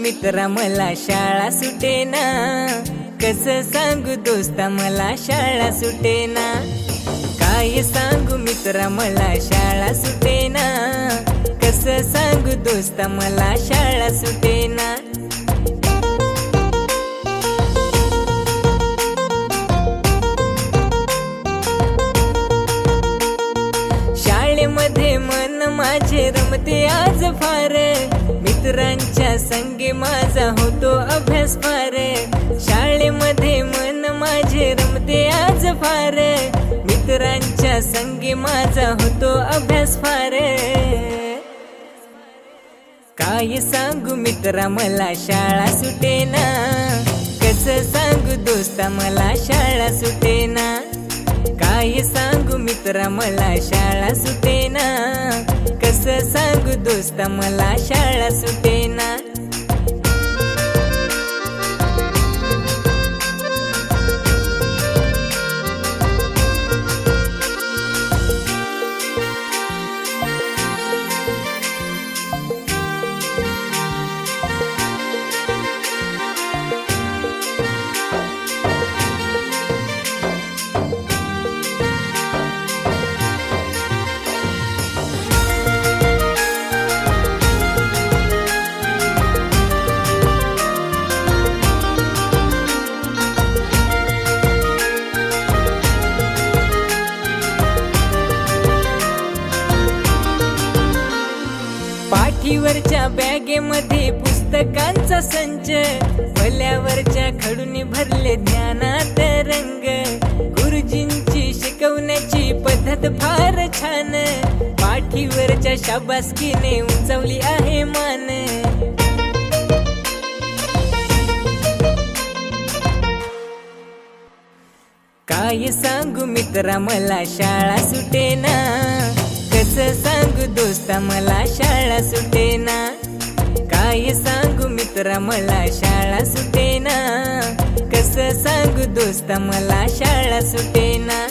मित्रा मला शाळा सुटेना, कसं सांगू दोस्ता मला शाळा सुटेना। काय सांगू मित्रा मला शाळा सुटेना, कसं सांगू दोस्ता मला शाळा सुटेना। शाळेमध्ये मन माझे रमते आज फार, मित्रांच्या संगे माझा होतो अभ्यास फार। शाळेमध्ये मन माझे रमते आज फार, मित्रांच्या संगे माझा होतो अभ्यास फार। काय सांगू मित्रा मला शाळा सुटेना, कसं सांगू दोस्ता मला शाळा सुटेना। काय सांगू मित्रा मला शाळा सुटेना, कसं सांगू दोस्ता मला शाळा सुटेना। पाठीवरच्या बॅगेमध्ये पुस्तकांचा संच, पल्यावरच्या खडूने भरले ज्ञानात रंग। गुरुजींची शिकवण्याची पद्धत फार छान, पाठीवरच्या शाबासकीने उंचावली आहे मान। काय सांगू मित्रा मला शाळा सुटेना, कसं सांगू दोस्ता मला शाळा सुटेना। काय सांगू मित्रा मला शाळा सुटेना, कसं सांगू दोस्ता मला शाळा सुटेना।